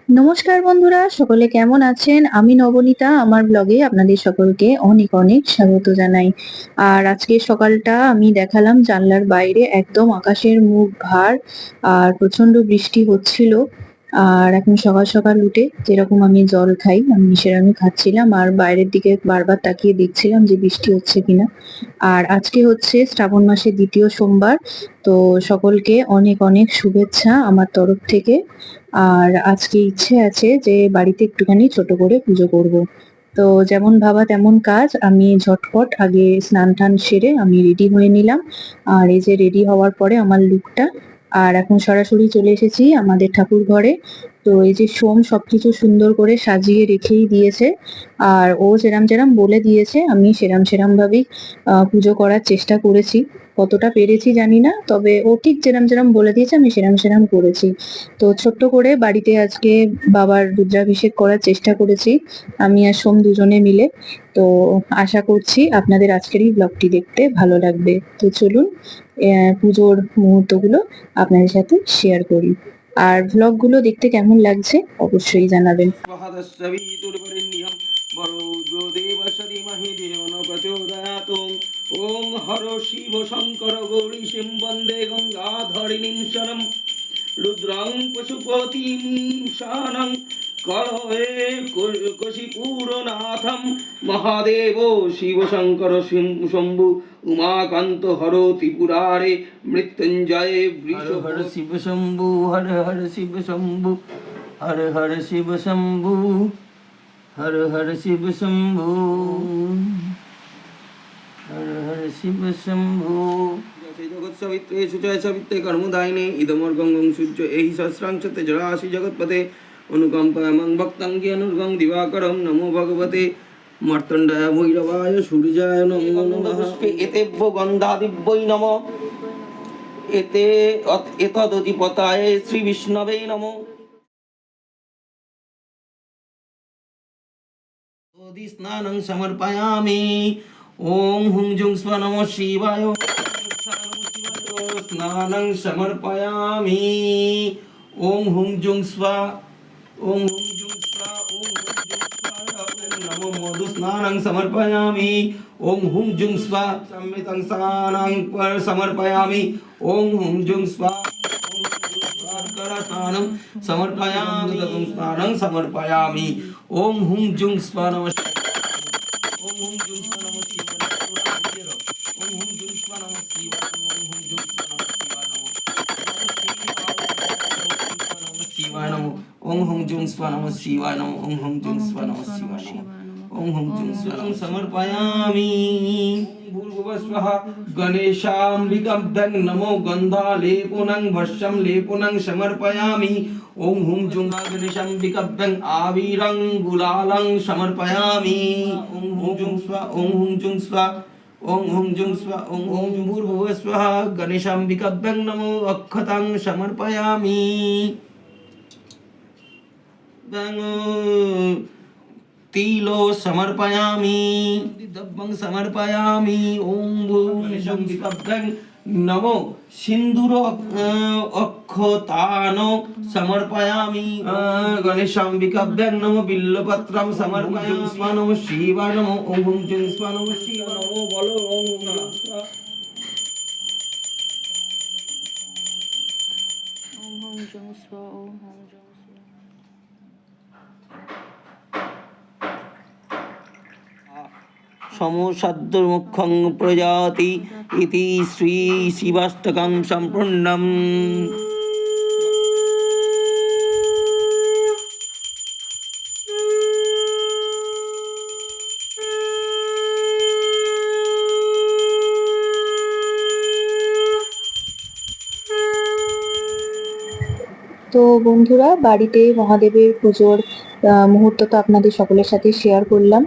নমস্কার বন্ধুরা, সকলে কেমন আছেন? আমি নবনীতা, আমার ব্লগে আপনাদের সকলকে অনেক অনেক স্বাগত জানাই। আর আজকের সকালটা আমি দেখালাম জানলার বাইরে একদম আকাশের মুখ ভার আর প্রচন্ড বৃষ্টি হচ্ছিল। আর এখন সকাল সকাল উঠে যেরকম আমি জল খাই আমি সেরকমই খাচ্ছিলাম আর বাইরের দিকে বারবার তাকিয়ে দেখছিলাম যে বৃষ্টি হচ্ছে কিনা। আর আজকে হচ্ছে শ্রাবণ মাসের দ্বিতীয় সোমবার। তো সকলকে অনেক অনেক শুভেচ্ছা আমার তরফ থেকে। আর আজকে ইচ্ছে আছে যে বাড়িতে একটুখানি ছোট করে পুজো করব। তো যেমন ভাবা তেমন কাজ, আমি ঝটপট আগে স্নান টান সেরে আমি রেডি হয়ে নিলাম। আর এই যে রেডি হওয়ার পরে আমার লুকটা, আর এখন সরাসরি চলে এসেছি আমাদের ঠাকুর ঘরে। তো এই যে সোম সবকিছু সুন্দর করে সাজিয়ে রেখেই দিয়েছে। আর ও যেরাম যেরাম বলে দিয়েছে আমি সেরাম সেরাম ভাবেই পুজো করার চেষ্টা করেছি। কতটা পেরেছি জানি না, তবে ও ঠিক যেরাম যেরাম বলে দিয়েছে আমি সেরাম সেরাম করেছি। তো ছোট্ট করে বাড়িতে আজকে বাবার রুদ্রাভিষেক করার চেষ্টা করেছি আমি আর সোম দুজনে মিলে। তো আশা করছি আপনাদের আজকের এই ব্লগটি দেখতে ভালো লাগবে। তো চলুন পুজোর মুহূর্তগুলো আপনাদের সাথে শেয়ার করি। আর ব্লগগুলো দেখতে কেমন লাগছে অবশ্যই জানাবেন। ওম হর শিব শঙ্কর গৌরী শিম বন্দে গঙ্গাধরিণীম শরম রুদ্রাং পশুপতিম শানং কলয়ে কশিপুরনাথম মহাদেব শিব শঙ্কর শম্ভু উমাকান্ত হর ত্রিপুরারে মৃত্যুঞ্জয় বৃষ হর শিব শম্ভু হর হর শিব শম্ভু হর হর শিব শম্ভু হর হর শিব শম্ভু হর হর শিব শম্ভু জগৎ সাবিত্রে সুজয় সাবিত্রে কর্মদায়িনে ইদমর্গং সূর্য এই সহস্রাংশতে জরাশি জগৎপতে অনুকম্পায়মং ভক্তং জ্ঞানুর্গং দিবাকরম নমো ভগবতে মার্তণ্ডায় ভৈরবায় সূর্যায় নমো নমঃ এতেভ্য গন্ধাদিভ্যৈ নমঃ এতে এতদধিপতায় শ্রী বিষ্ণবে নমঃ স্নানং সমর্পয়ামি ওম হুং জুং স্ব নমঃ শিবায় স্নানং সমর্পয়ামি ওম হুং জুং স্বা ওম হুং জুং স্বা ওম হুং জুং স্বা ওম নমো মধু স্নানং সমর্পয়ামি ওম হুং জুং স্বা সম্মিতং স্নানং সমর্পয়ামি ওম হুং জুং স্বা ওম হুং জুং স্বা স্নানং সমর্পয়ামি স্নানং সমর্পয়ামি ওম হুং জুং স্বা নমঃ ওম হুং জুং স্বা নমঃ শিবায় ওম হুং জুং স্বা নমঃ শিবায় ওম হুং জুং স্বা শিবায় নমঃ ওম হুং জুং স্বা নমঃ শিবায় নমঃ ওম হুং জুং স্বা নমঃ শিবায় নমঃ ওম হুং জুং স্বা নমঃ সমর্পয়ামি ভূর্ভুবস্বঃ গণেশাম্বিকাভ্যং নমো গন্ধালেপনং ভস্যং লেপনং সমর্পয়ামি ওম হুং জুং গণেশাম্বিকাভ্যং আবিরং গুলালং সমর্পয়ামি ওম হুং জুং স্বা ওম হুং জুং স্বা ওম হুং জুং স্বা ওম ওম ভূর্ভুবস্বঃ গণেশাম্বিকাভ্যং নমো অক্ষতাং সমর্পয়ামি তিলো সমর্পয়ামি দিব্যং সমর্পয়ামি ওম গণেশাম্বিকাভ্যং নমো সিন্দুর অক্ষতান সমর্পয়ামি গণেশাম্বিকাভ্যং নমো বিল্লপত্রং সমর্পয়ামি স্বা নমঃ শিবায় নমঃ ওম হুং জুং স্বা নমঃ শিবায় নমঃ বলো ওম হুং জুং স্বা ওম হুং জুং স্বা ওম হুং জুং স্বা। সমসাদ্যমুখং প্রজাতি ইতি শ্রী শিবাষ্টকং সম্পূর্ণম। তো বন্ধুরা, বাড়িতে মহাদেবের পুজোর মুহূর্ত তো আপনাদের সকলের সাথে শেয়ার করলাম।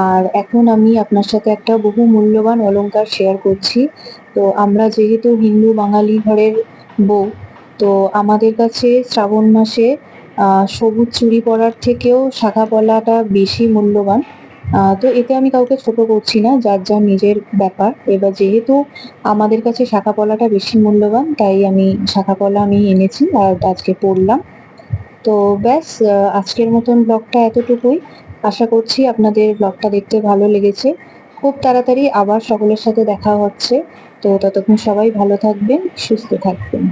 আর এখন আমি আপনার সাথে একটা বহু মূল্যবান অলংকার শেয়ার করছি। তো আমরা যেহেতু হিন্দু বাঙালি ঘরের বউ, তো আমাদের কাছে শ্রাবণ মাসে সবুজ চুড়ি পরার থেকেও শাখা পলাটা বেশি মূল্যবান। তো এতে আমি কাউকে ছোট করছি না, যার যার নিজের ব্যাপার। এবার যেহেতু আমাদের কাছে শাখা পলাটা বেশি মূল্যবান, তাই আমি শাখা পলা আমি এনেছি আর আজকে পরলাম। তো ব্যাস আজকের মতন ব্লগটা এতটুকুই। আশা করছি আপনাদের ব্লগটা দেখতে ভালো লেগেছে। খুব তাড়াতাড়ি আবার সকলের সাথে দেখা হচ্ছে। তো ততক্ষণ সবাই ভালো থাকবেন, সুস্থ থাকবেন।